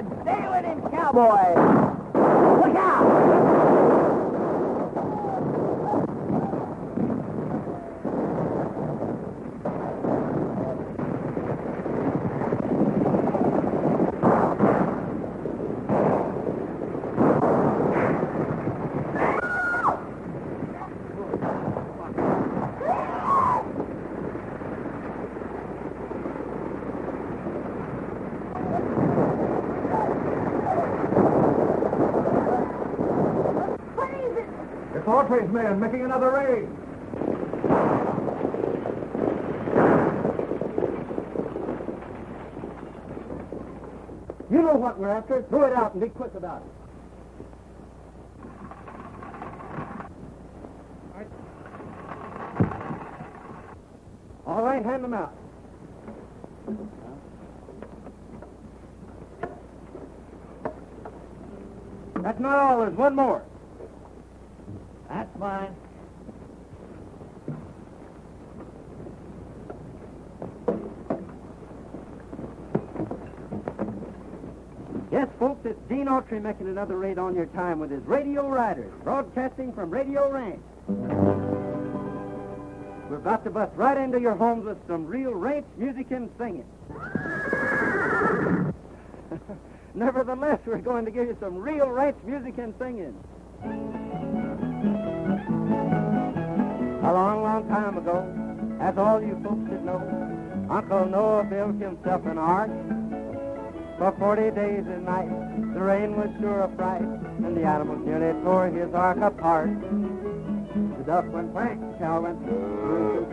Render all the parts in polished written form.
ahead. Stay with him, cowboy. Look out! Autry's men making another raid. You know what we're after. Throw it out and be quick about it. All right, hand them out. That's not all. There's one more. That's mine. Yes, folks, it's Gene Autry making another raid on your time with his Radio Riders, broadcasting from Radio Ranch. We're about to bust right into your homes with some real ranch music and singing. Nevertheless, we're going to give you some real ranch music and singing. A long, long time ago, as all you folks should know, Uncle Noah built himself an ark. For 40 days and nights, the rain was sure a fright, and the animals nearly tore his ark apart. The duck went quack, the cow went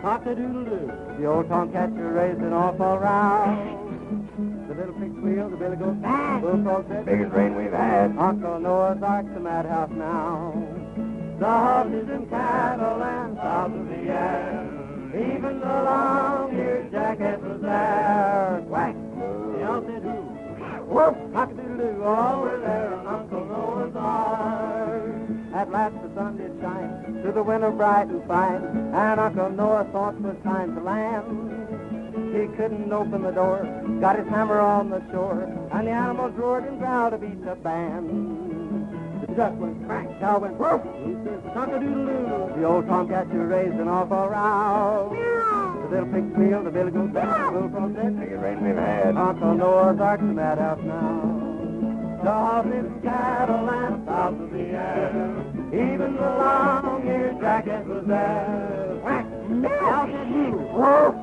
cock-a-doodle-doo. The old tomcatcher raised an awful row. The little pig squealed, the billy goat bang. Bullfrog said, biggest rain we've had. Uncle Noah's ark's a madhouse now. The horses and cattle and fowls of the air, even the long-eared jackass was there. Quack, the owl said who? Whoop, cock-a-doodle-doo, all were there on Uncle Noah's ark. At last the sun did shine through the winter bright and fine, and Uncle Noah thought it was time to land. He couldn't open the door, got his hammer on the shore, and the animals roared and growled to beat the band. The duck went crack, cow went woof, he says cock-a-doodle-doo. The old tomcatcher raised an awful row. The little pig squealed, the billy goat bang, the bullfrog said, biggest rain we've had. Uncle Noah's ark's a madhouse now. The horses and cattle and fowls of the air, even the long-eared jackass was there. Whack! Now said you, woof!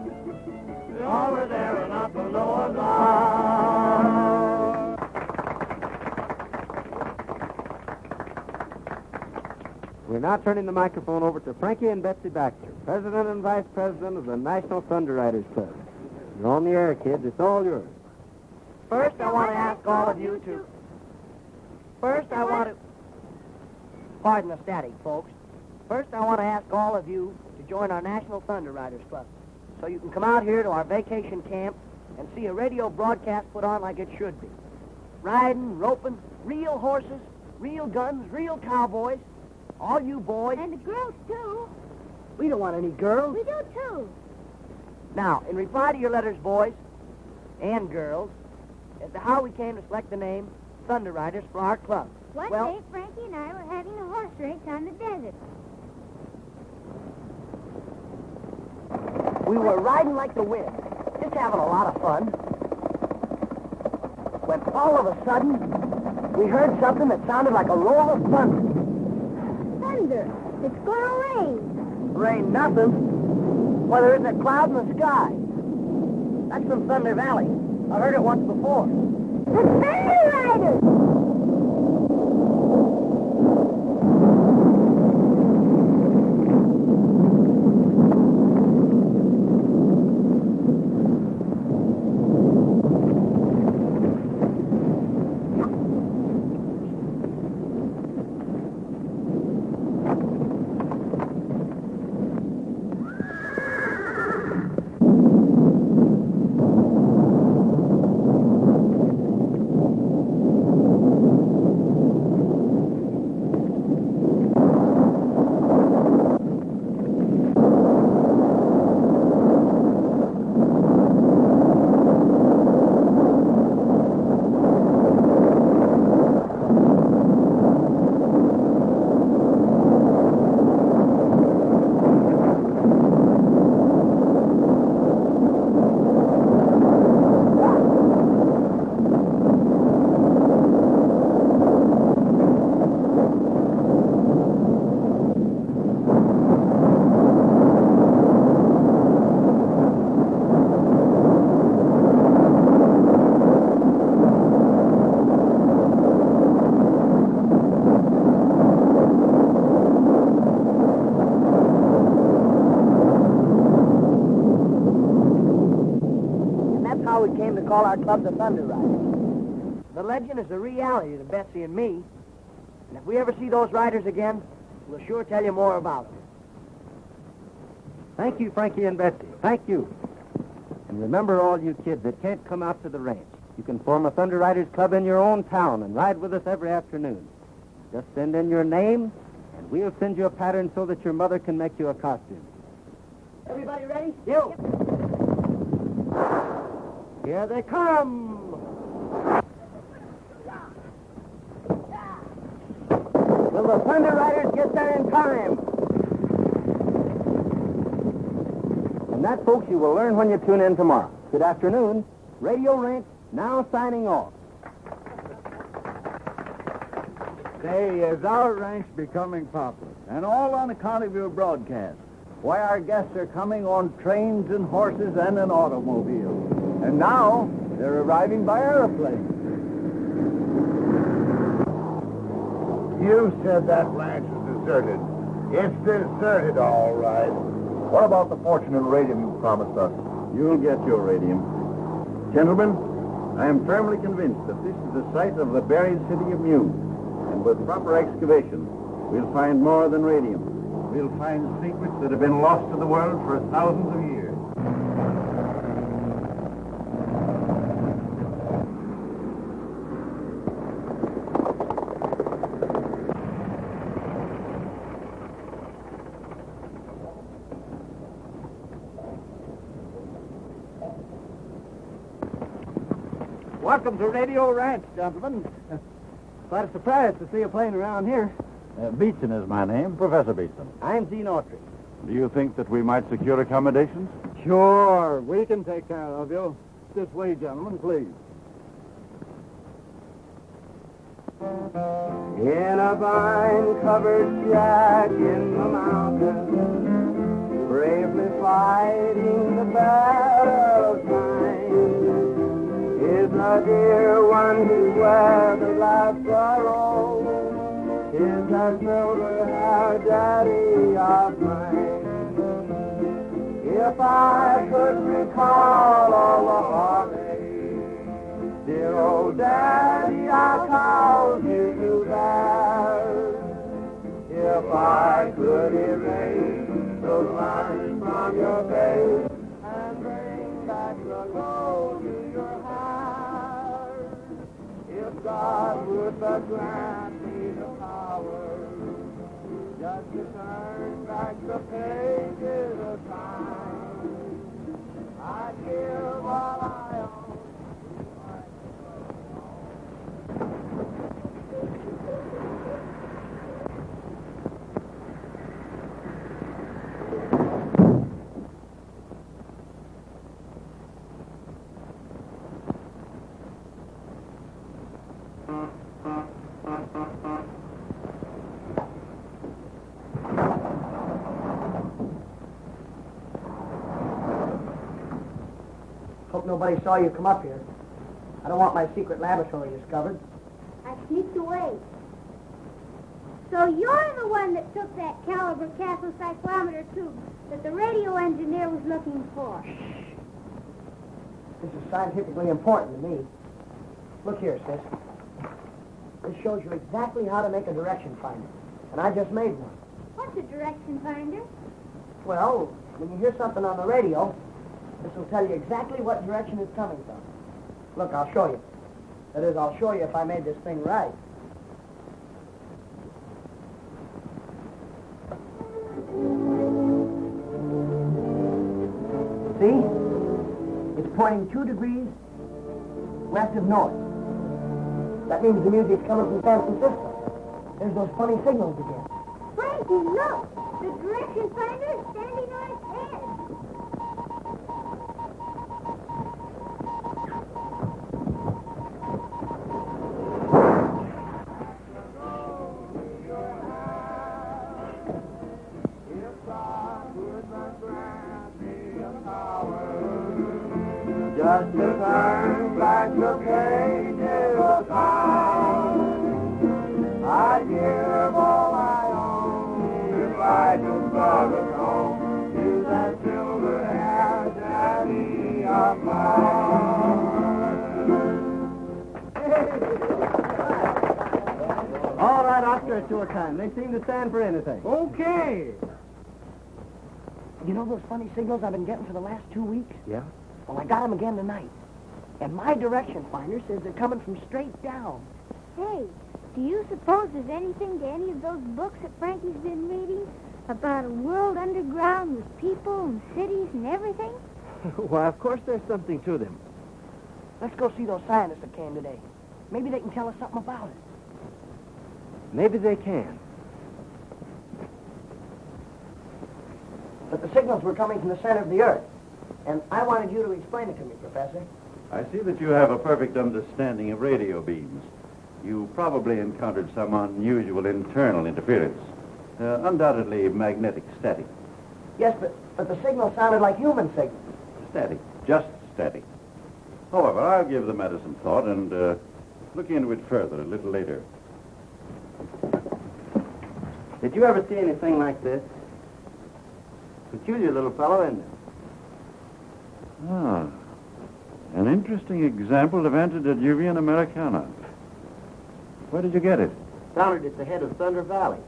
They all were there in Uncle Noah's ark. We're now turning the microphone over to Frankie and Betsy Baxter, President and Vice President of the National Thunder Riders Club. You're on the air, kids. It's all yours. First, I want to ask all of you to... Pardon the static, folks. First, I want to ask all of you to join our National Thunder Riders Club, so you can come out here to our vacation camp and see a radio broadcast put on like it should be. Riding, roping, real horses, real guns, real cowboys. All you boys. And the girls, too. We don't want any girls. We do, too. Now, in reply to your letters, boys and girls, as to how we came to select the name Thunder Riders for our club. One day, Frankie and I were having a horse race on the desert. We were riding like the wind, just having a lot of fun, when all of a sudden, we heard something that sounded like a roll of thunder. Thunder. It's going to rain. Rain nothing. Well, there isn't a cloud in the sky. That's from Thunder Valley. I've heard it once before. The Thunder Riders! how we came to call our club the Thunder Riders. The legend is a reality to Betsy and me. And if we ever see those riders again, we'll sure tell you more about them. Thank you, Frankie and Betsy. Thank you. And remember, all you kids that can't come out to the ranch, you can form a Thunder Riders Club in your own town and ride with us every afternoon. Just send in your name, and we'll send you a pattern so that your mother can make you a costume. Everybody ready? You. Here they come. Will the Thunder Riders get there in time? And that, folks, you will learn when you tune in tomorrow. Good afternoon. Radio Ranch now signing off. Say, is our ranch becoming popular? And all on account of your broadcast. Why, our guests are coming on trains and horses and in automobiles. And now, they're arriving by airplane. You said that ranch is deserted. It's deserted, all right. What about the fortunate radium you promised us? You'll get your radium. Gentlemen, I am firmly convinced that this is the site of the buried city of Mew. And with proper excavation, we'll find more than radium. We'll find secrets that have been lost to the world for thousands of years. Welcome to Radio Ranch, gentlemen. Quite a surprise to see you playing around here. Beeson is my name, Professor Beeson. I'm Gene Autry. Do you think that we might secure accommodations? Sure, we can take care of you. This way, gentlemen, please. In a vine-covered shack in the mountains, bravely fighting the battle of time, is a dear one whose weathered life's sorrow is that silver-haired daddy of mine. If I could recall all the heartache, dear old daddy, I called you to bear. If I could erase those lines from your face and bring back the glow to your heart, if God would but grant me the power just to turn back the pages of time, I'd give all I own. Hope nobody saw you come up here. I don't want my secret laboratory discovered. I sneaked away. So you're the one that took that caliber castle cyclometer tube that the radio engineer was looking for. This is scientifically important to me. Look here, sis. This shows you exactly how to make a direction finder. And I just made one. What's a direction finder? Well, when you hear something on the radio, this will tell you exactly what direction it's coming from. Look, I'll show you. That is, I'll show you if I made this thing right. See? It's pointing 2 degrees west of north. That means the music's coming from San Francisco. There's those funny signals again. Frankie, look! The direction finder is standing on its head. Just to turn back the pages of time, I'd give all I own if I could bug us home to that silver-haired daddy of mine. at tour time. They seem to stand for anything. Okay. You know those funny signals I've been getting for the last 2 weeks? Yeah? Well, I got them again tonight. And my direction finder says they're coming from straight down. Hey, do you suppose there's anything to any of those books that Frankie's been reading? About a world underground with people and cities and everything? Why, of course there's something to them. Let's go see those scientists that came today. Maybe they can tell us something about it. Maybe they can. But the signals were coming from the center of the Earth. And I wanted you to explain it to me, Professor. I see that you have a perfect understanding of radio beams. You probably encountered some unusual internal interference. Undoubtedly magnetic static. Yes, but the signal sounded like human signals. Static. Just static. However, I'll give the matter some thought and look into it further a little later. Did you ever see anything like this? Peculiar little fellow, isn't it? Ah, an interesting example of antediluvian Americana. Where did you get it? Found it at the head of Thunder Valley.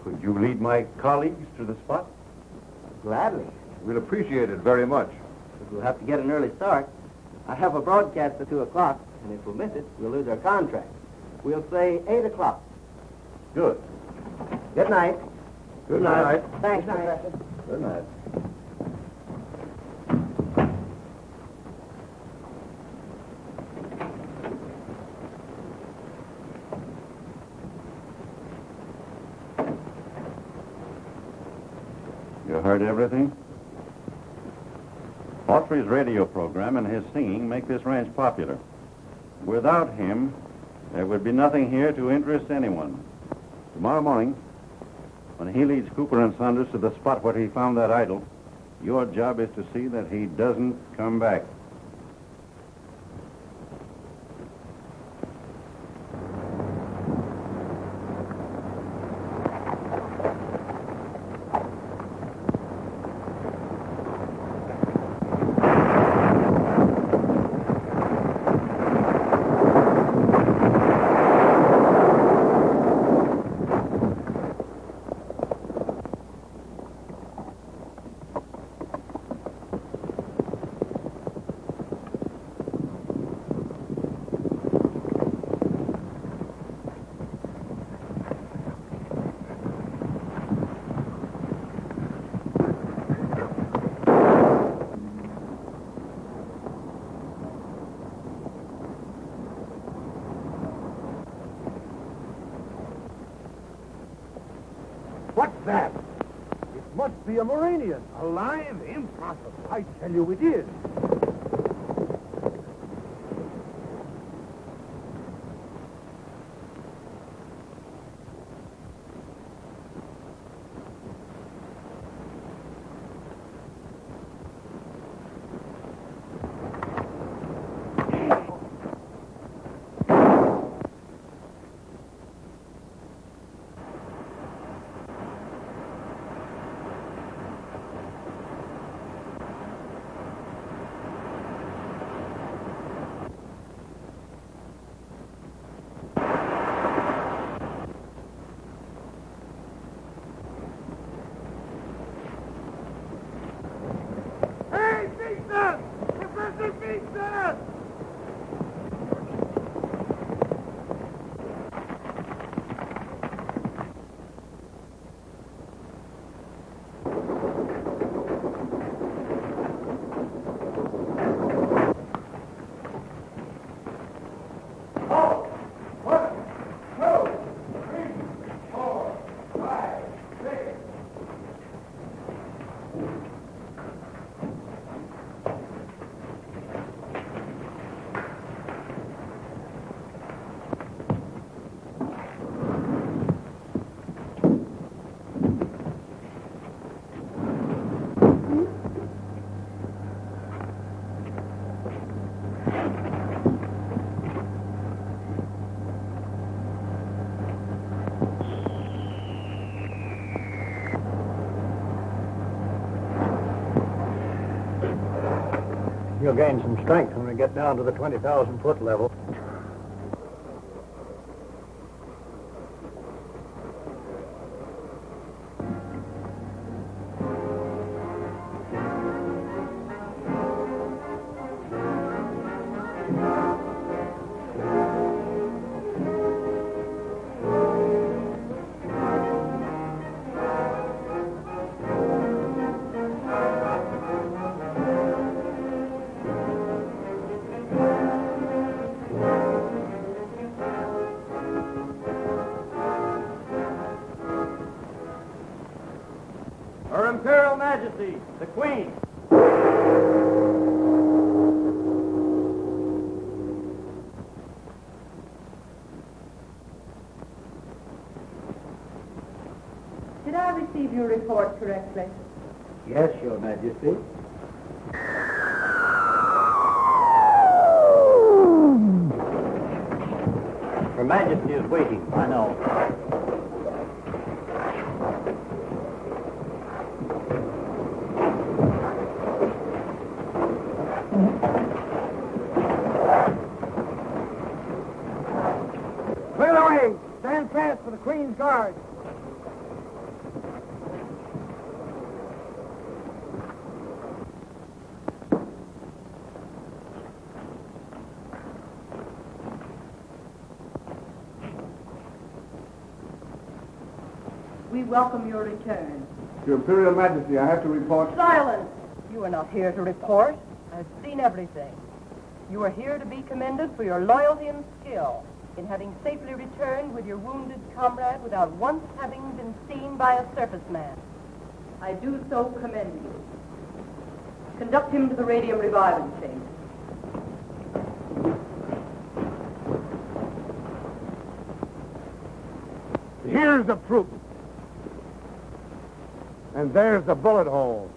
Could you lead my colleagues to the spot? Gladly. We'll appreciate it very much. But we'll have to get an early start. I have a broadcast at 2 o'clock, and if we miss it, we'll lose our contract. We'll say 8 o'clock. Good. Good night. Good night. Thanks, Professor. Good night. You heard everything? Autry's radio program and his singing make this ranch popular. Without him, there would be nothing here to interest anyone. Tomorrow morning, when he leads Cooper and Saunders to the spot where he found that idol, your job is to see that he doesn't come back. What's that? It must be a Moranian. Alive? Impossible. I tell you it is. You'll gain some strength when we get down to the 20,000-foot level. Majesty, the Queen. Did I receive your report correctly? Yes, Your Majesty. Her Majesty is waiting. I know. Clear the way. Stand fast for the Queen's Guard. We welcome your return. Your Imperial Majesty, I have to report... Silence! You are not here to report. I've seen everything. You are here to be commended for your loyalty and skill in having safely returned with your wounded comrade without once having been seen by a surface man. I do so commend you. Conduct him to the radium reviving chamber. Here's the proof. And there's the bullet hole.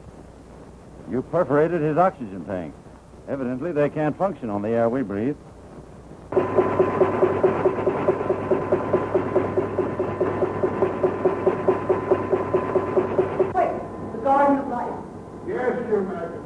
You perforated his oxygen tank. Evidently, they can't function on the air we breathe. Quick, the Garden of Life. Yes, Your Majesty.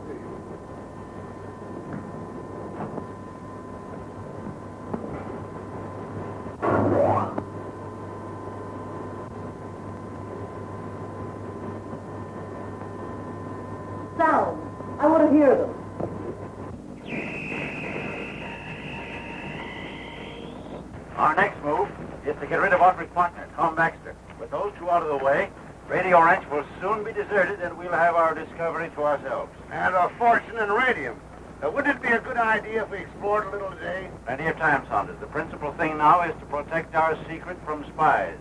Sounds. I want to hear them. Our next move is to get rid of Autry's partner, Tom Baxter. With those two out of the way, Radio Ranch will soon be deserted and we'll have our discovery to ourselves. And a fortune in radium. Wouldn't it be a good idea if we explored a little today? Plenty of time, Saunders. The principal thing now is to protect our secret from spies.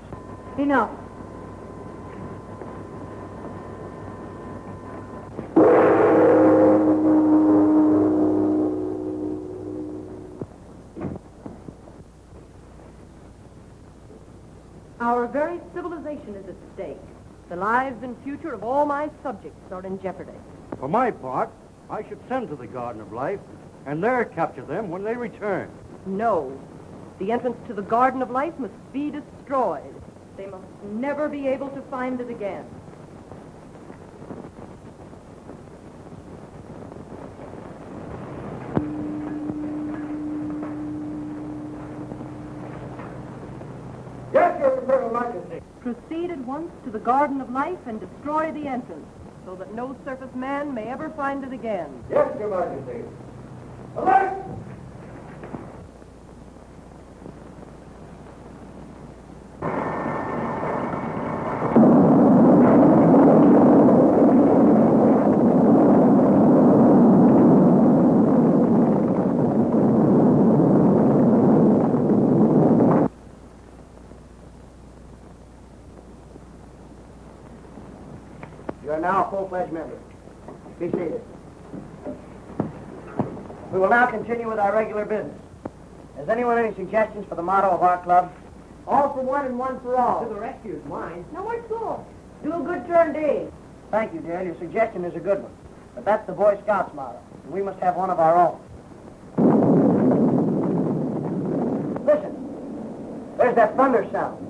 Enough. Our very civilization is at stake. The lives and future of all my subjects are in jeopardy. For my part, I should send to the Garden of Life and there capture them when they return. No. The entrance to the Garden of Life must be destroyed. They must never be able to find it again. Yes, Your Imperial Majesty. Proceed at once to the Garden of Life and destroy the entrance, so that no surface man may ever find it again. Yes, Your Majesty. Alert! You are now a full-fledged member. Be seated. We will now continue with our regular business. Has anyone any suggestions for the motto of our club? All for one and one for all. To the rescue is mine. No more school. Do a good turn, Dave. Thank you, Dale. Your suggestion is a good one. But that's the Boy Scouts motto, and we must have one of our own. Listen. There's that thunder sound.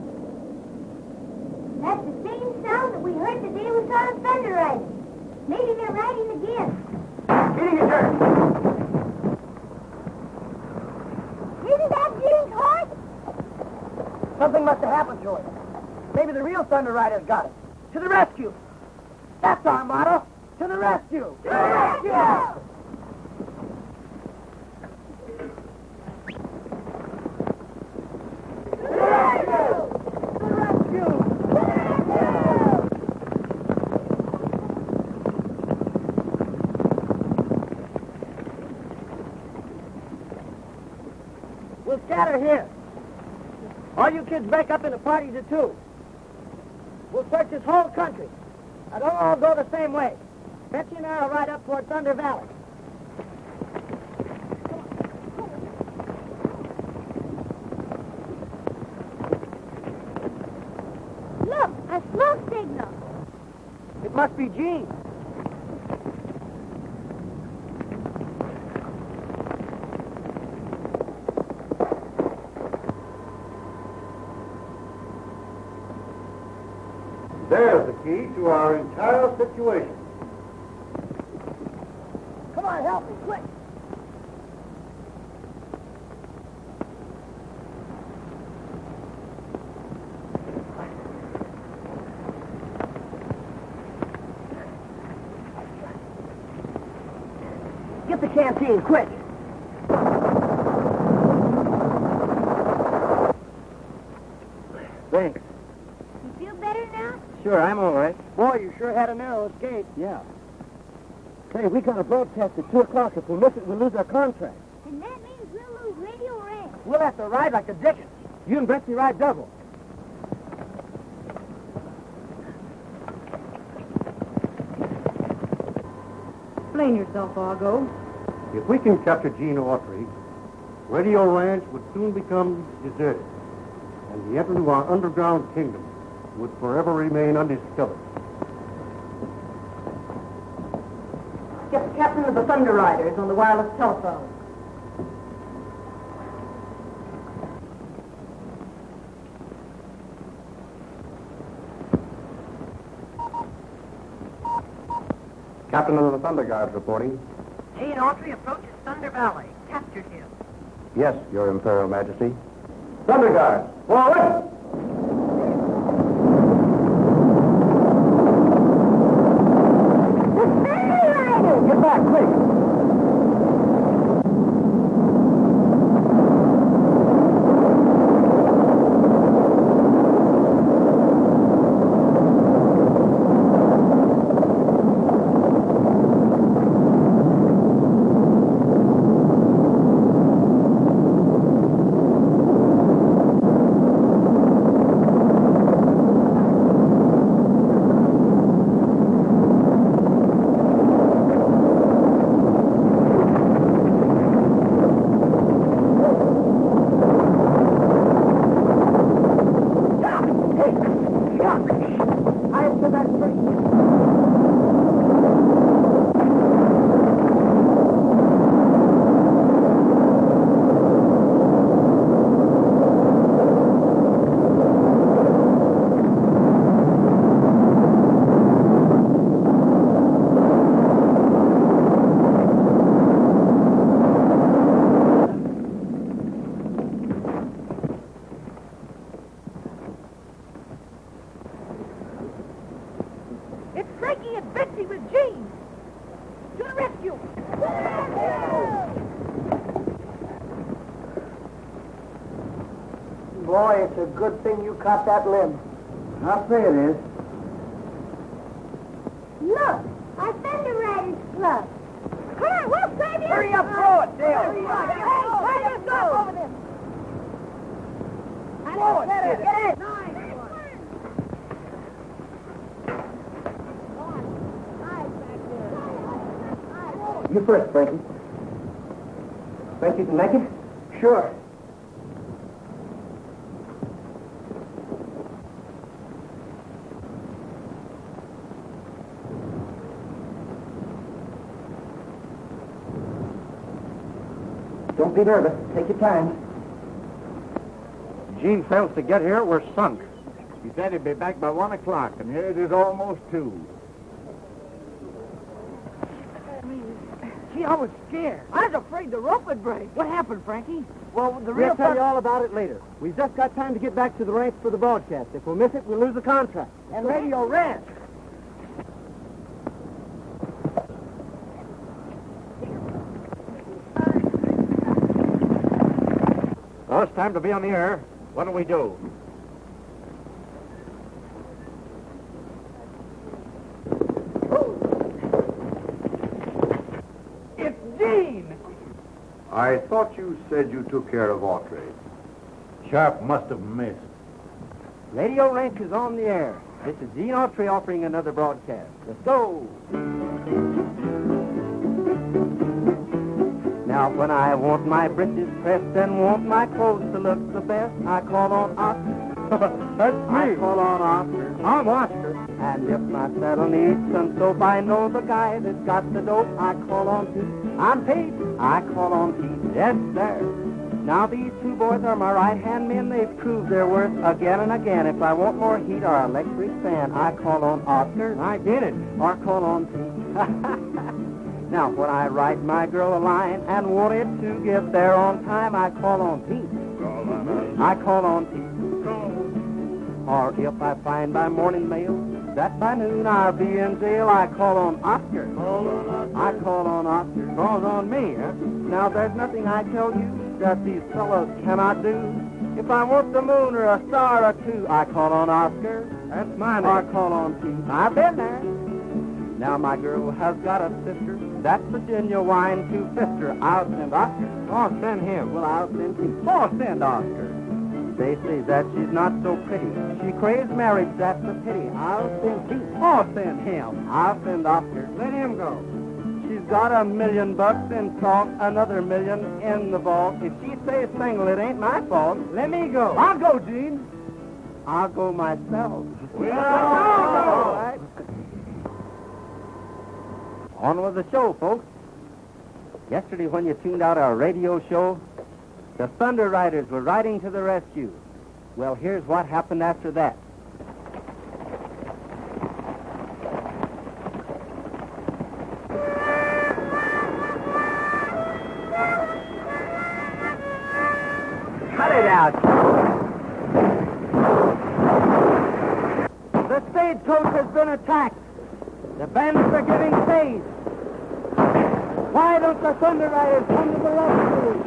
That's the same sound that we heard the day we saw the thunder riding. Maybe they're riding again. Getting a turn. Isn't that Gene's horse? Something must have happened to it. Maybe the real Thunder Rider's got it. To the rescue. That's our motto. To the rescue. To the rescue! To the rescue. We'll scatter here. All you kids break up into parties of two. We'll search this whole country. And don't all go the same way. Betsy and I will ride up toward Thunder Valley. Look, a smoke signal. It must be Gene. There's the key to our entire situation. Come on, help me, quick. Get the canteen, quick. Thanks. You feel better now? Sure, I'm all right. Boy, you sure had a narrow escape. Yeah. Hey, we got a broadcast at 2 o'clock. If we miss it, we'll lose our contract. And that means we'll lose Radio Ranch. We'll have to ride like the Dickens. You and Betsy ride double. Explain yourself, Argo. If we can capture Gene Autry, Radio Ranch would soon become deserted, and the entrance to our underground kingdom would forever remain undiscovered. Get the captain of the Thunder Riders on the wireless telephone. Captain of the Thunder Guards reporting. Gene Autry approaches Thunder Valley. Captured him. Yes, Your Imperial Majesty. Thunder Guards, forward! Get back, quick. It's Frankie and Betsy with Gene. To the rescue! Boy, it's a good thing you caught that limb. I'll say it is. Look, our Thunder Riders Club. Come on, we'll save you. Hurry up, throw it, Dale. Hey, try to go over them. Throw it, Get kid. it. Nice one. You first, Frankie. Think you can make it? Sure. Don't be nervous. Take your time. Gene fails to get here, we're sunk. He said he'd be back by 1 o'clock, and here it is almost 2. Gee, I was scared. I was afraid the rope would break. What happened, Frankie? Well, the We'll real tell you all about it later. We've just got time to get back to the ranch for the broadcast. If we miss it, we'll lose the contract. and Radio Ranch. Well, it's time to be on the air. What do we do? It's Gene! I thought you said you took care of Autry. Sharp must have missed. Radio Ranch is on the air. This is Gene Autry offering another broadcast. Let's go. Now when I want my breeches pressed and want my clothes to look the best, I call on Oscar. That's me. I call on Oscar. I'm Oscar. And if my saddle needs some soap, I know the guy that's got the dope. I call on Pete. I'm Pete. I call on Pete. Yes, sir. Now these two boys are my right-hand men. They've proved their worth again and again. If I want more heat or electric fan, I call on Oscar. I get it. Or call on Pete. Now when I write my girl a line and want it to get there on time, I call on Pete. I call on Pete. Or if I find by morning mail that by noon I'll be in jail, I call on Oscar. I call on Oscar. Calls on me, huh? Now there's nothing I tell you that these fellows cannot do. If I want the moon or a star or two, I call on Oscar. That's mine. Or call on Pete. I've been there. Now my girl has got a sister. That's Virginia wine to sister. I'll send Oscar. Oh, send him. Well, I'll send Pete. Oh, send Oscar. They say that she's not so pretty. She craves marriage, that's a pity. I'll send Pete. Oh, send him. I'll send Oscar. Let him go. She's got $1 million in salt, another $1 million in the vault. If she stays single, it ain't my fault. Let me go. I'll go, Gene. I'll go myself. We'll All right. On with the show, folks. Yesterday, when you tuned out our radio show, the Thunder Riders were riding to the rescue. Well, here's what happened after that. Cut it out. The stagecoach has been attacked. The bandits are giving chase. Why don't the Thunder Riders come to the rescue?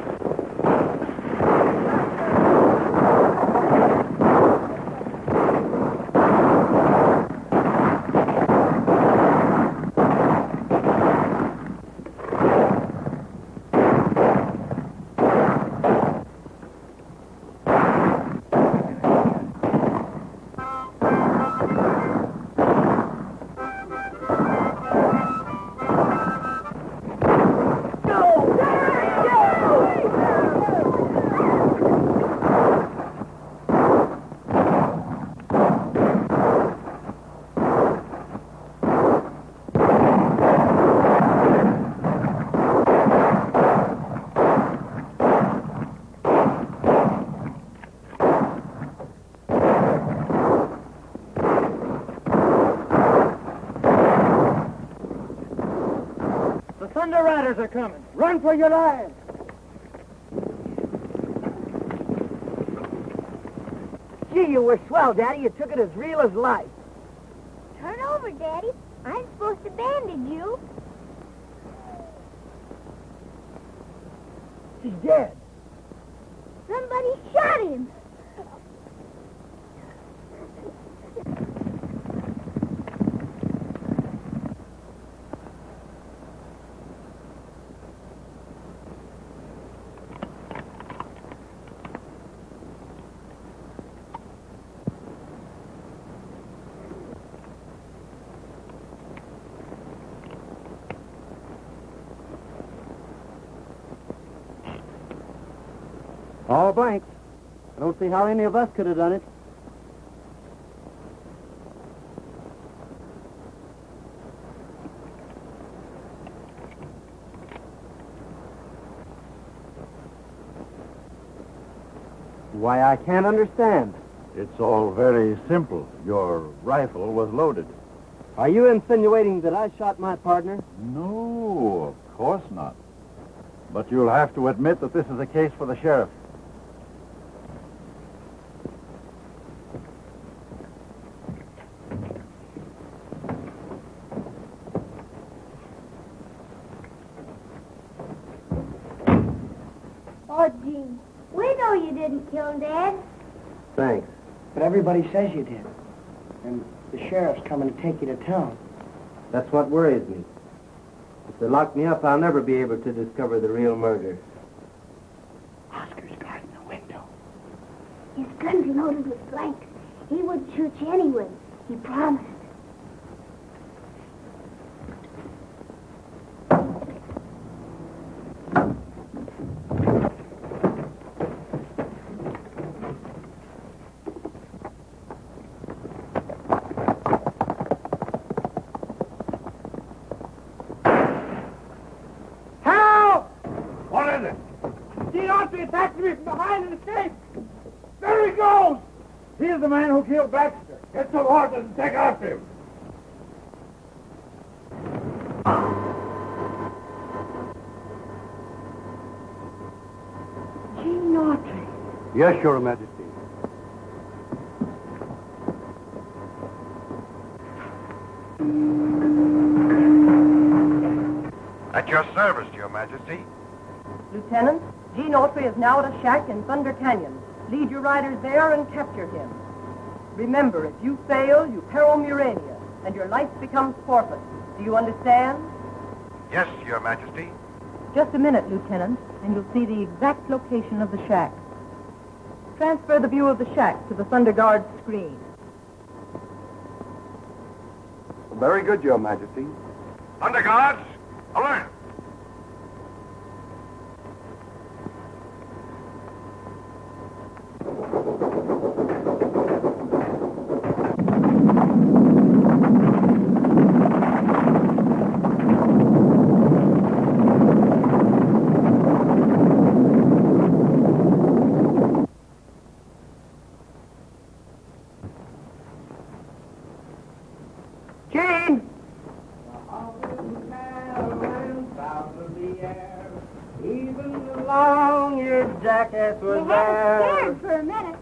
Thunder Riders are coming. Run for your lives! Gee, you were swell, Daddy. You took it as real as life. Turn over, Daddy. I'm supposed to bandage you. He's dead. Somebody shot him. All blanks. I don't see how any of us could have done it. Why, I can't understand. It's all very simple. Your rifle was loaded. Are you insinuating that I shot my partner? No, of course not. But you'll have to admit that this is a case for the sheriff. Oh, Gene, we know you didn't kill him, Dad. Thanks. But everybody says you did. And the sheriff's coming to take you to town. That's what worries me. If they lock me up, I'll never be able to discover the real murder. Oscar's guarding the window. His gun's loaded with blanks. He wouldn't shoot you anyway. He promised. there! Gene Autry attacked me from behind and escaped! There he goes! He's the man who killed Baxter. Get some horses and take after him. Gene Autry. Yes, Your Majesty. At your service, Your Majesty. Lieutenant, Gene Autry is now at a shack in Thunder Canyon. Lead your riders there and capture him. Remember, if you fail, you peril Murania, and your life becomes forfeit. Do you understand? Yes, Your Majesty. Just a minute, Lieutenant, and you'll see the exact location of the shack. Transfer the view of the shack to the Thunder Guard screen. Very good, Your Majesty. Under guards, alert! Gene! Even along your jackass We was had us there. scared for a minute.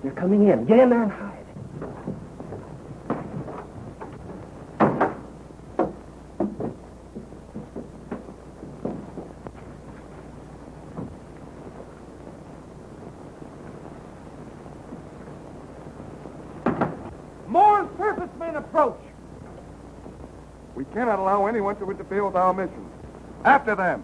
They're coming in. Get in there and hide. More surface men approach. We cannot allow anyone to interfere with our mission. After them.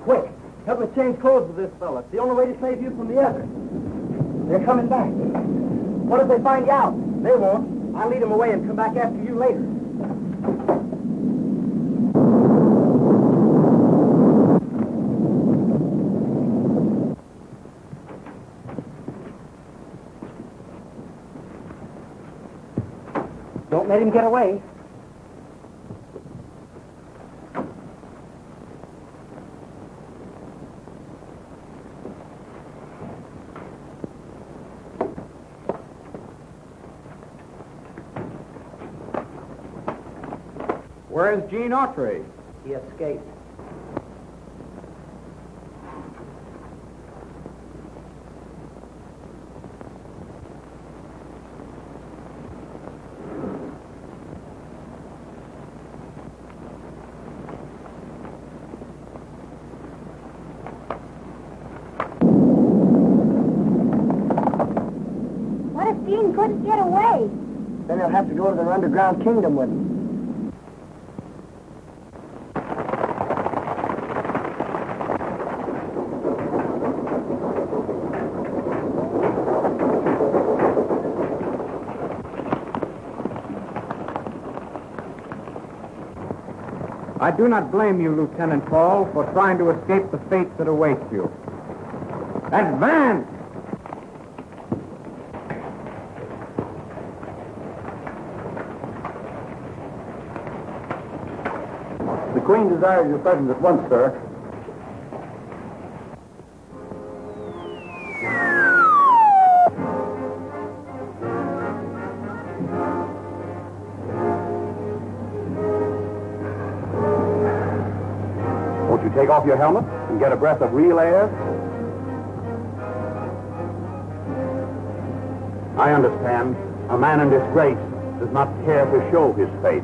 Quick, help me change clothes with this fella. It's the only way to save you from the others. They're coming back. What if they find you out? They won't. I'll lead them away and come back after you later. Don't let him get away. Where's Gene Autry? He escaped. What if Gene couldn't get away? Then he'll have to go to their underground kingdom with him. I do not blame you, Lieutenant Paul, for trying to escape the fate that awaits you. Advance! The Queen desires your presence at once, sir. Won't you take off your helmet and get a breath of real air? I understand. A man in disgrace does not care to show his face.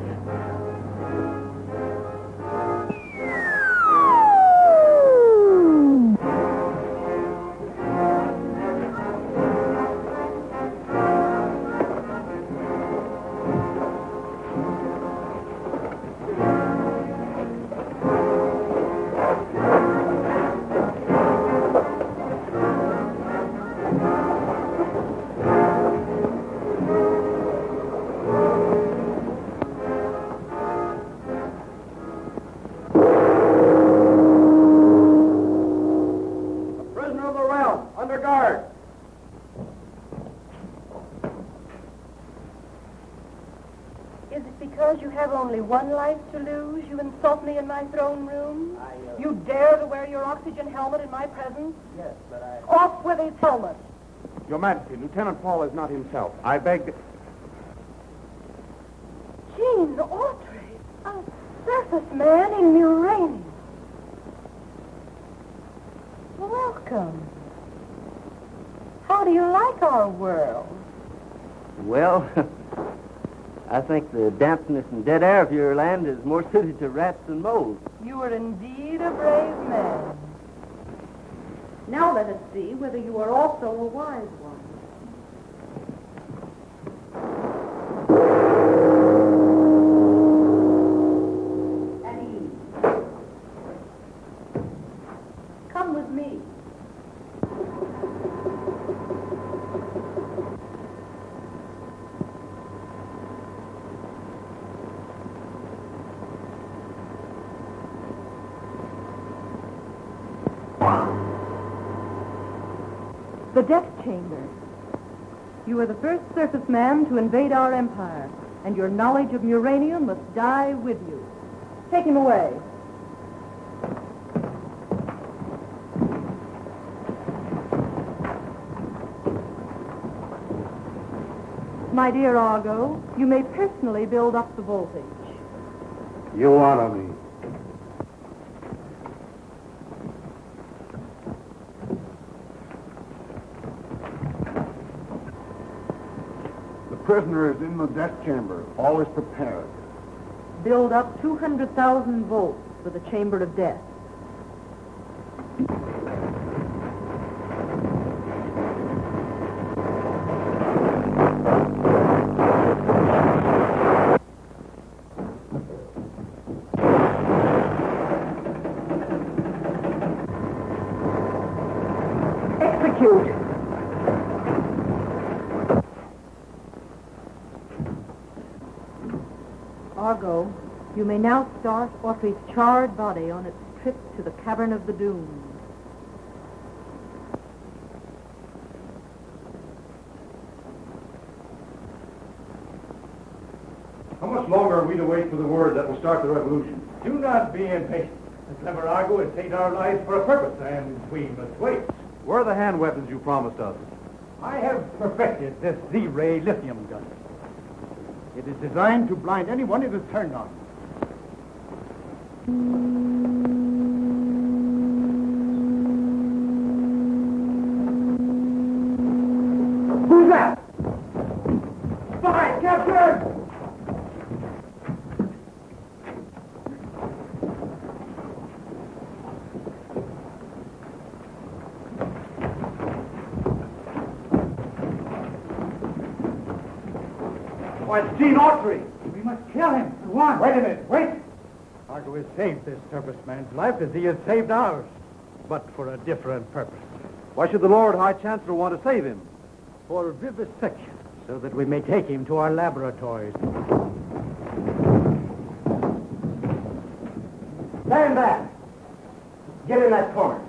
One life to lose, you insult me in my throne room? You dare to wear your oxygen helmet in my presence? Yes, but I... Off with his helmet! Your Majesty, Lieutenant Paul is not himself. I beg... Gene Autry, a surface man in Uranium. Welcome. How do you like our world? Well, I think the dampness and dead air of your land is more suited to rats than moles. You are indeed a brave man. Now let us see whether you are also a wise one. At ease. Come with me. The death chamber. You are the first surface man to invade our empire, and your knowledge of uranium must die with you. Take him away. My dear Argo, you may personally build up the voltage. You honor me. The prisoner is in the death chamber. All is prepared. Build up 200,000 volts for the chamber of death. Execute. Argo, you may now start Autry's charred body on its trip to the Cavern of the Doomed. How much longer are we to wait for the word that will start the revolution? Do not be impatient. The clever Argo has saved our lives for a purpose, and we must wait. Where are the hand weapons you promised us? I have perfected this Z-ray lithium gun. It is designed to blind anyone it is turned on. Who's that? Spy, captured! Why, it's Gene Autry. We must kill him at once. Wait a minute, wait. Argo has saved this surface man's life as he has saved ours, but for a different purpose. Why should the Lord High Chancellor want to save him? For vivisection, so that we may take him to our laboratories. Stand back. Get in that corner.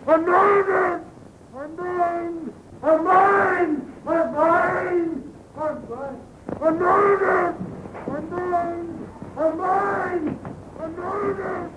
I'm mine! I'm mine! I'm mine! I'm mine! I'm mine! I'm mine! I'm mine! I'm mine! I'm mine! I'm mine!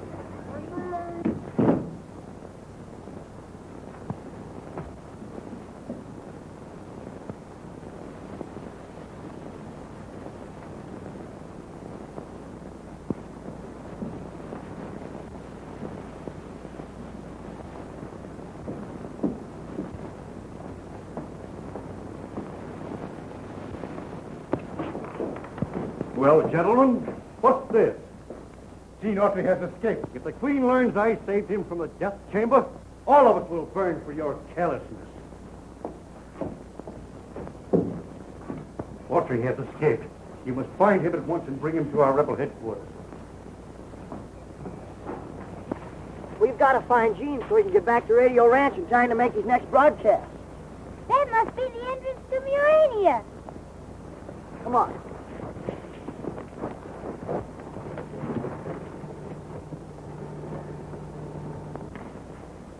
Well, gentlemen, what's this? Gene Autry has escaped. If the Queen learns I saved him from the death chamber, all of us will burn for your carelessness. Autry has escaped. You must find him at once and bring him to our rebel headquarters. We've got to find Gene so he can get back to Radio Ranch in time to make his next broadcast. That must be the entrance to Murania. Come on.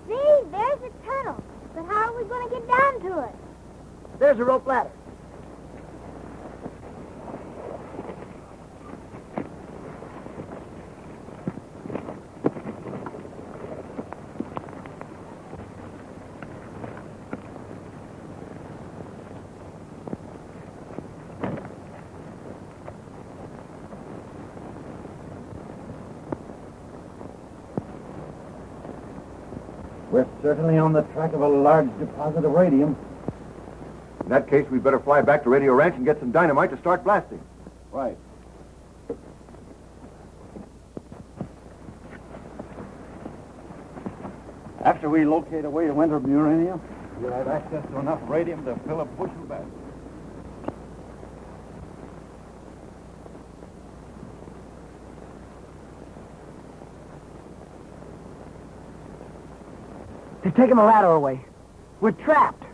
See, there's the tunnel. But how are we going to get down to it? There's a rope ladder. We're certainly on the track of a large deposit of radium. In that case, we'd better fly back to Radio Ranch and get some dynamite to start blasting. Right. After we locate a way to enter Murania, we'll have access to enough radium to fill a bushel bag. They're taking the ladder away. We're trapped.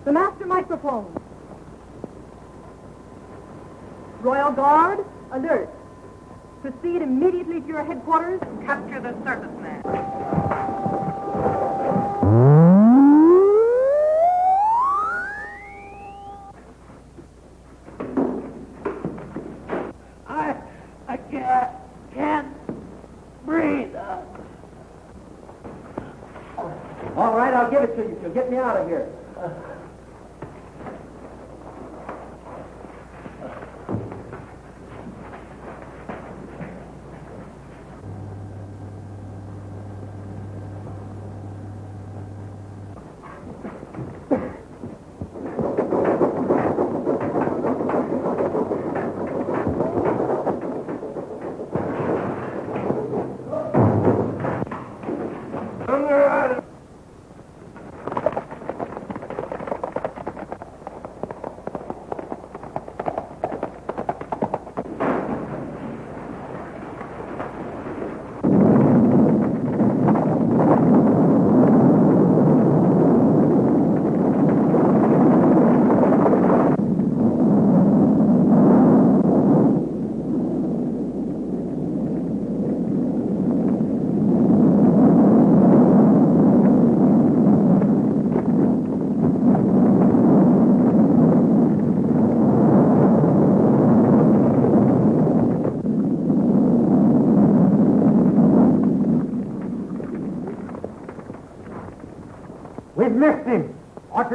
The master microphone. Royal Guard, alert. Proceed immediately to your headquarters and capture the circus man. I can't breathe. All right, I'll give it to you. So get me out of here.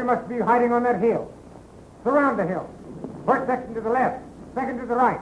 we must be hiding on that hill. Surround the hill. First section to the left, second to the right.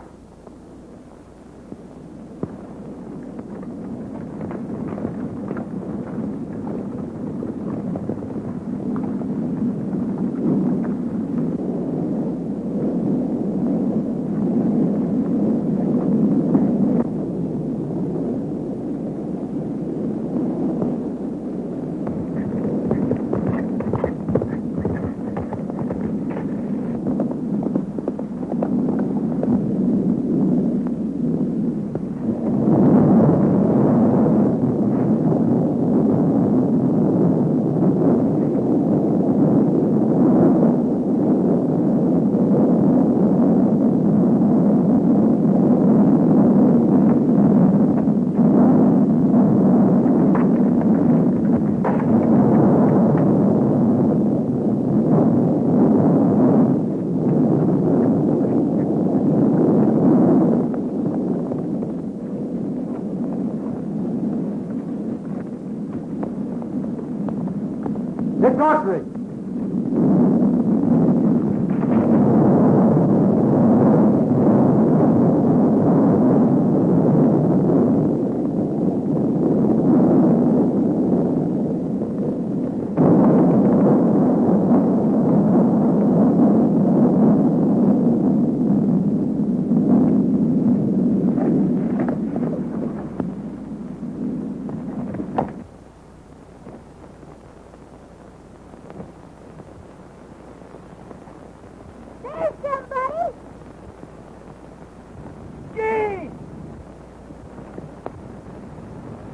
Miss Autry!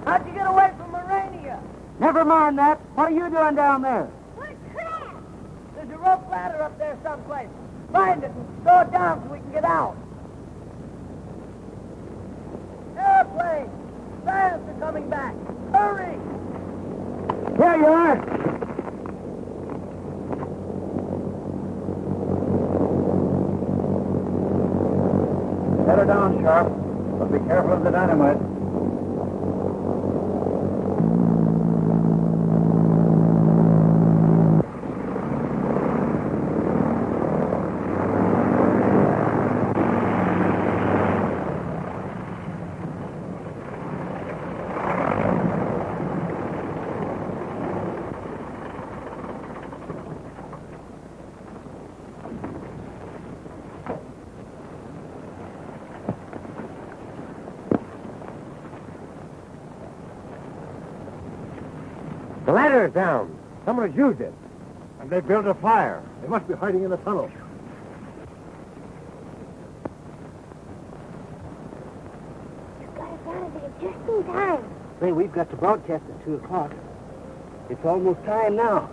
How'd you get away from Urania? Never mind that. What are you doing down there? What crap? There's a rope ladder up there someplace. Find it and throw it down so we can get out. Airplane! Science are coming back. Hurry! Here you are. Set her down, Sharp. But be careful of the dynamite. The ladder's down. Someone has used it. And they built a fire. They must be hiding in the tunnel. You got us out of there just in time. Say, we've got to broadcast at 2 o'clock. It's almost time now.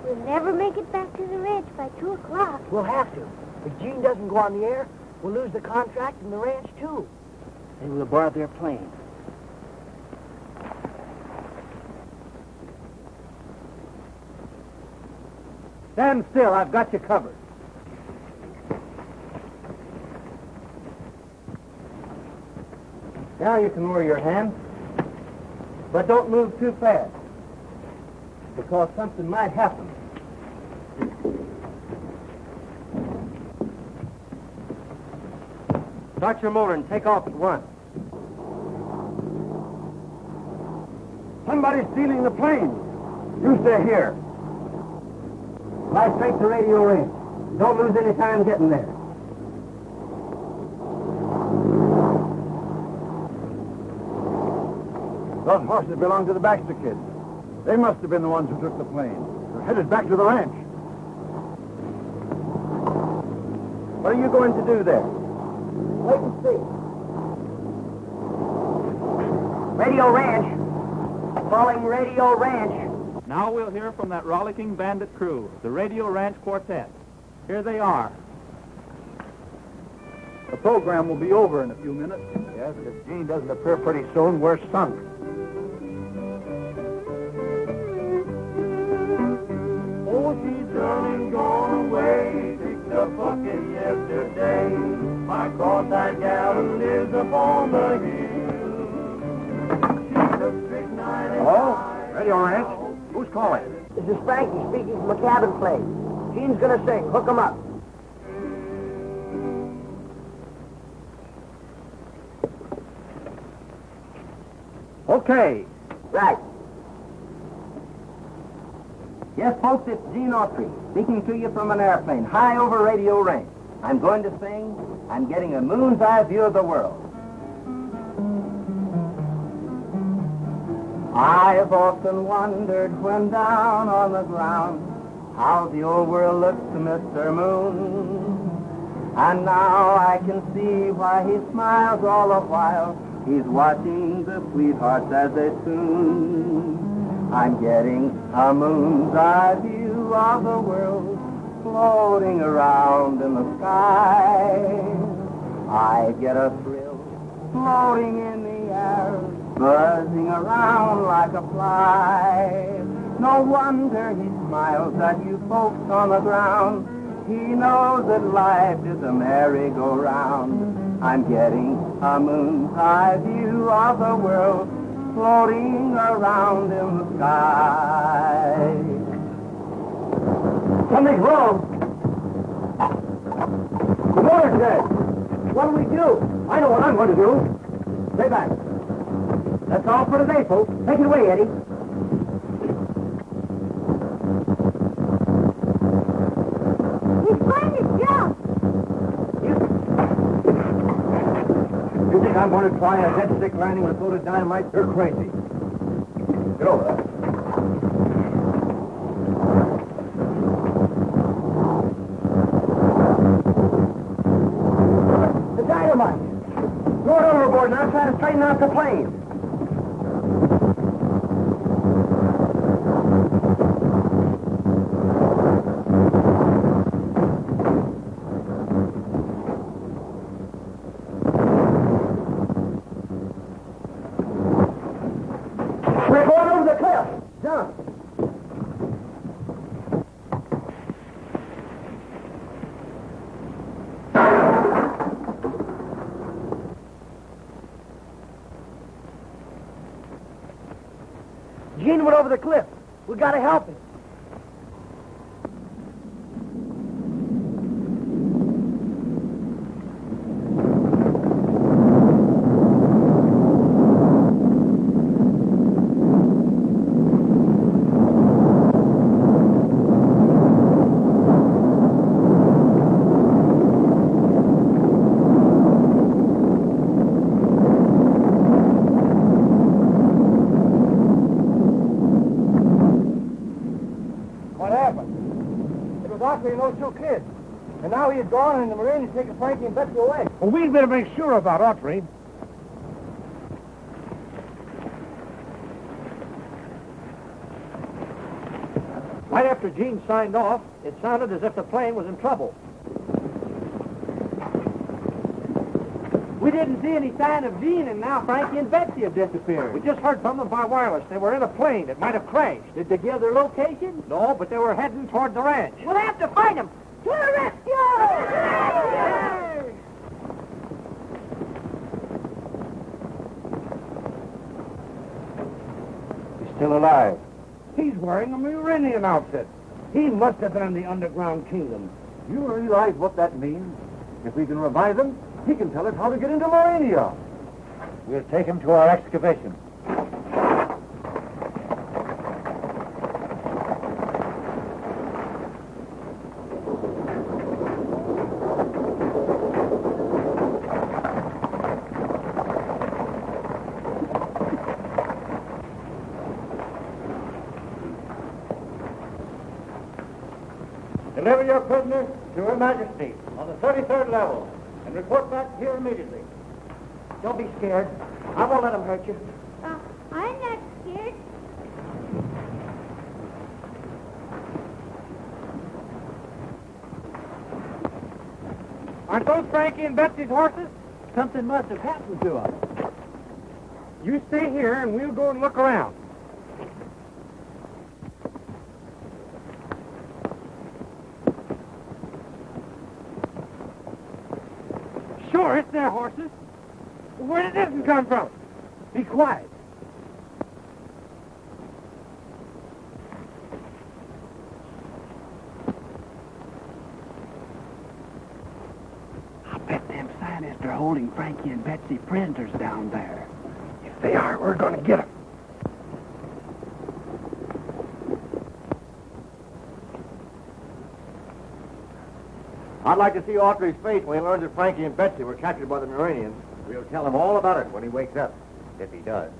We'll never make it back to the ranch by 2 o'clock. We'll have to. If Gene doesn't go on the air, we'll lose the contract and the ranch, too. They will aboard their plane. Stand still. I've got you covered. Now you can lower your hand. But don't move too fast. Because something might happen. Start your motor and take off at once. Somebody's stealing the plane. You stay here. Fly straight to radio range. Don't lose any time getting there. Those horses belong to the Baxter kids. They must have been the ones who took the plane. They're headed back to the ranch. What are you going to do there? Wait and see. Radio Ranch. Calling Radio Ranch. Now we'll hear from that rollicking bandit crew, the Radio Ranch Quartet. Here they are. The program will be over in a few minutes. Yes, if Gene doesn't appear pretty soon, we're sunk. Oh, she's done and gone away, picked up bucket yesterday. My cross-eyed gal lives up on the hill. She's a strict night and Hello? Radio Ranch? Who's calling? This is Frankie speaking from a cabin place. Gene's gonna sing. Hook 'em up. Okay. Right. Yes, folks, it's Gene Autry, speaking to you from an airplane, high over Radio Range. I'm going to sing, I'm getting a moon's eye view of the world. I've often wondered when down on the ground how the old world looks to Mr. Moon. And now I can see why he smiles all the while. He's watching the sweethearts as they tune. I'm getting a moon's eye view of the world floating around in the sky. I get a thrill floating in the air, buzzing around like a fly. No wonder he smiles at you folks on the ground. He knows that life is a merry-go-round. I'm getting a moon's eye view of the world floating around in the sky. Something's wrong. The motor's dead. What'll we do? I know what I'm going to do. Stay back. That's all for today, folks. Take it away, Eddie. He's going to jump. You think I'm going to try a head stick landing with a load of dynamite? You're crazy. Get over there. The dynamite. Throw it overboard now. Try to straighten out the plane. We're going over the cliff. Jump. Gene went over the cliff. We gotta help him. What happened? It was Autry and those two kids. And now he's gone and the Marine is taking Frankie and Betsy away. Well, we'd better make sure about Autry. Right after Gene signed off, it sounded as if the plane was in trouble. We didn't see any sign of Gene, and now Frankie and Betsy have disappeared. We just heard from them by wireless. They were in a plane. It might have crashed. Did they give their location? No, but they were heading toward the ranch. We'll have to find him. To the rescue! He's still alive. He's wearing a Murinian outfit. He must have been in the underground kingdom. You realize what that means? If we can revive him, he can tell us how to get into Morania. We'll take him to our excavation. Deliver your prisoner to Her Majesty on the 33rd level and report back here immediately. Don't be scared. I won't let him hurt you. I'm not scared. Aren't those Frankie and Betsy's horses? Something must have happened to us. You stay here and we'll go and look around. Sure, it's their horses. Where did this one come from? Be quiet. scientists are holding Frankie and Betsy prisoners down there. If they are, we're going to get them. I'd like to see Autry's face when he learns that Frankie and Betsy were captured by the Muranians. We'll tell him all about it when he wakes up, if he does.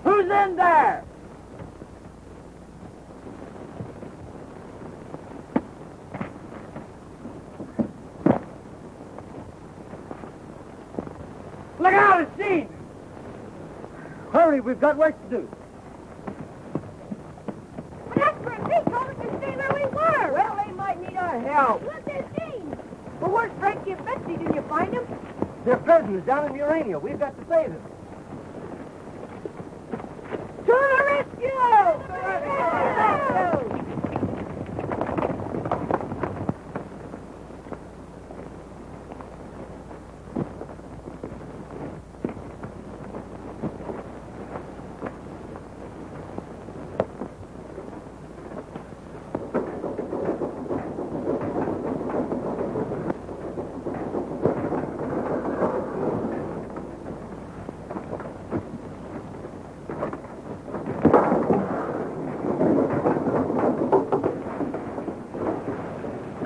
Who's in there? Look out, it's Gene! Hurry, we've got work to do. Jasper and Pete told us to stay where we were. Well, they might need our help. Look, there's Gene. Well, where's Frankie and Betsy? Didn't you find them? They're prisoners down in Urania. We've got to save them. To the rescue! To the rescue!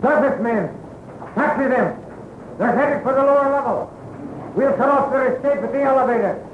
Surface men, taxi them. They're headed for the lower level. We'll cut off their escape at the elevator.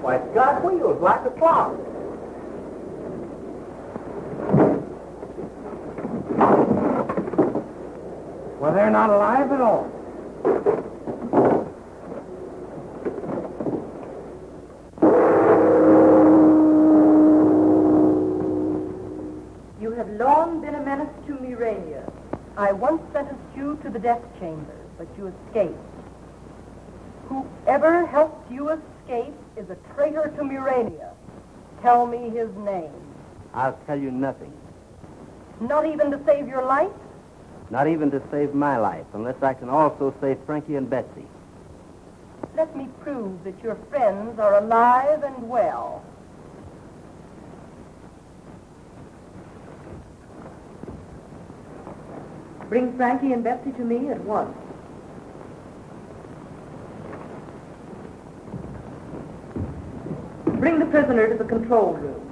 Why, God, wheels like a clock. Well, they're not alive at all. You have long been a menace to Murania. I once sentenced you to the death chamber, but you escaped. Whoever helped you escape is a traitor to Murania. Tell me his name. I'll tell you nothing. Not even to save your life? Not even to save my life, unless I can also save Frankie and Betsy. Let me prove that your friends are alive and well. Bring Frankie and Betsy to me at once. Bring the prisoner to the control room.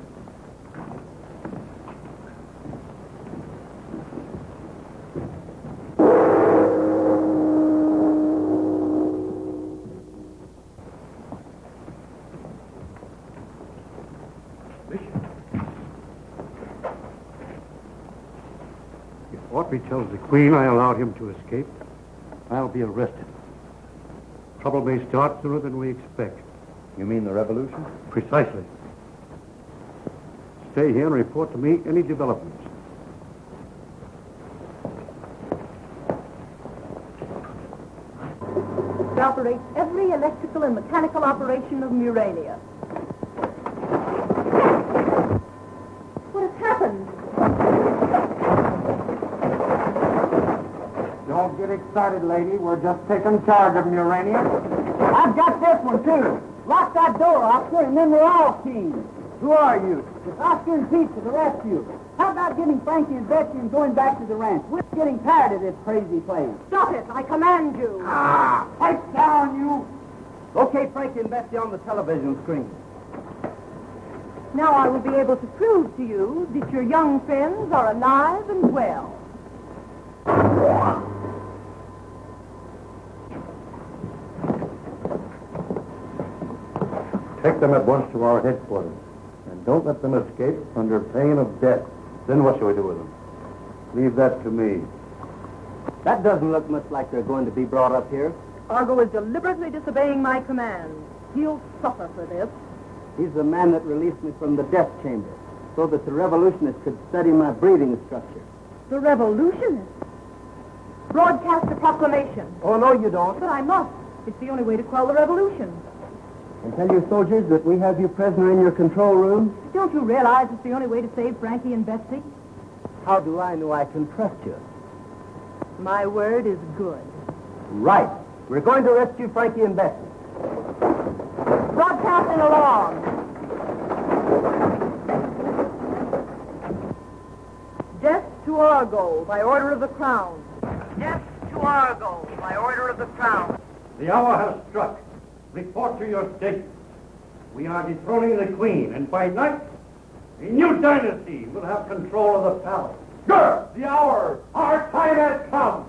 If Autry tells the Queen I allowed him to escape, I'll be arrested. Trouble may start sooner than we expect. You mean the revolution? Precisely. Stay here and report to me any developments. To operate every electrical and mechanical operation of Murania. What has happened? Don't get excited, lady. We're just taking charge of Murania. I've got this one, too. Lock that door, officer, and then we're all teams. Who are you? It's Oscar and Pete to the rescue. How about getting Frankie and Betsy and going back to the ranch? We're getting tired of this crazy place. Stop it! I command you! Pipe down, you! Okay, Frankie and Betsy on the television screen. Now I will be able to prove to you that your young friends are alive and well. Take them at once to our headquarters. And don't let them escape under pain of death. Then what shall we do with them? Leave that to me. That doesn't look much like they're going to be brought up here. Argo is deliberately disobeying my commands. He'll suffer for this. He's the man that released me from the death chamber so that the revolutionists could study my breathing structure. The revolutionists? Broadcast a proclamation. Oh, no, you don't. But I must. It's the only way to quell the revolution. And tell your soldiers that we have you prisoner in your control room. Don't you realize it's the only way to save Frankie and Betsy? How do I know I can trust you? My word is good. Right. We're going to rescue Frankie and Betsy. Broadcasting along. Death to Argo by order of the Crown. Death to Argo by order of the Crown. The hour has struck. Report to your state. We are dethroning the Queen, and by night, a new dynasty will have control of the palace. Good! The hour! Our time has come!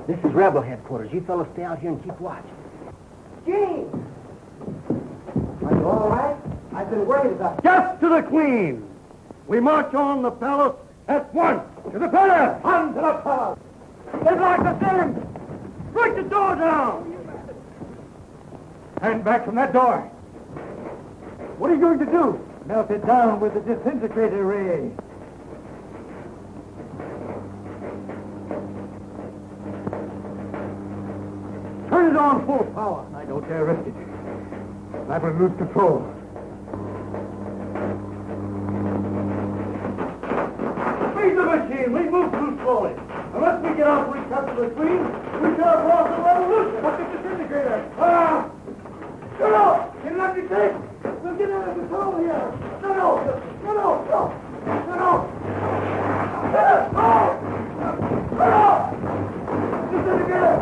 This is rebel headquarters. You fellas stay out here and keep watch. Gene! Are you all right? I've been worried about you. Death to the Queen! We march on the palace at once! To the palace! On to the palace! They'd like the same! Break the door down! Stand back from that door! What are you going to do? Melt it down with the disintegrator ray. Turn it on full power. I don't dare risk it. I will lose control. Speed the machine. We move too slowly. Unless we get out and recapture the Queen, we shall have lost the revolution. What's the disintegrator? Shut up! Get an empty tape! We'll get out of control here! No! Disintegrator!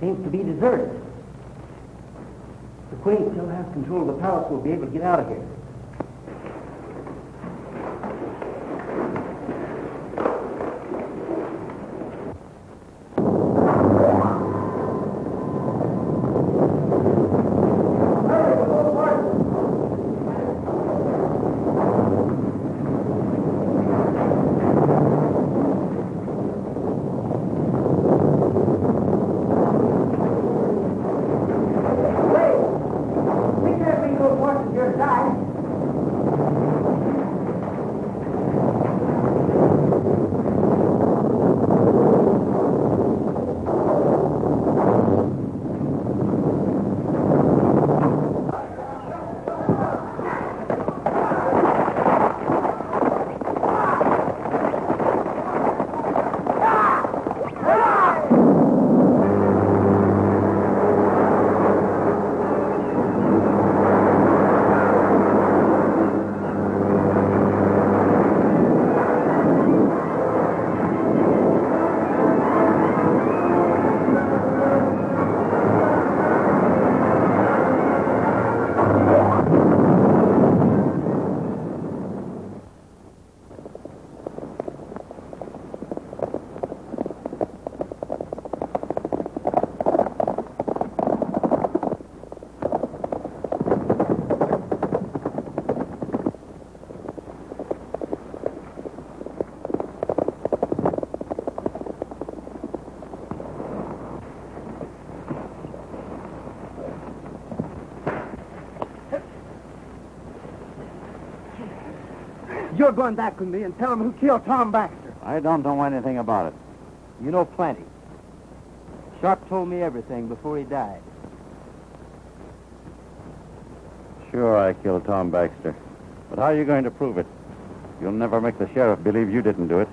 Seems to be deserted. The Queen still has control of the palace. We'll be able to get out of here. You're going back with me and tell him who killed Tom Baxter. I don't know anything about it. You know plenty. Sharp told me everything before he died. Sure, I killed Tom Baxter. But how are you going to prove it? You'll never make the sheriff believe you didn't do it.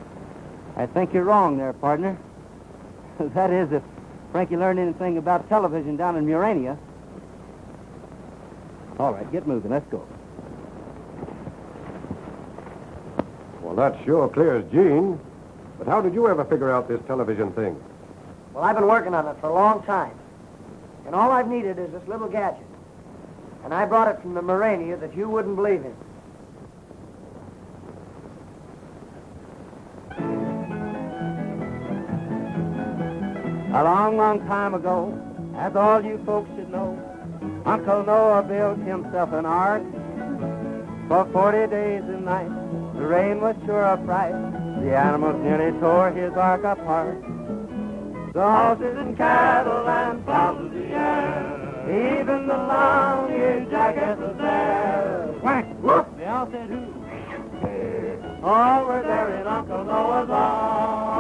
I think you're wrong there, partner. That is, if Frankie learned anything about television down in Murania. All right, get moving. Let's go. Well, that sure clears Gene. But how did you ever figure out this television thing? Well, I've been working on it for a long time. And all I've needed is this little gadget. And I brought it from the Murania that you wouldn't believe in. A long, long time ago, as all you folks should know, Uncle Noah built himself an ark. For 40 days and nights, the rain was sure a fright. The animals nearly tore his ark apart. The horses and cattle and fowls of the air, even the long-eared jackets was there. Quack, whoop, they all said who? All were there in Uncle Noah's ark.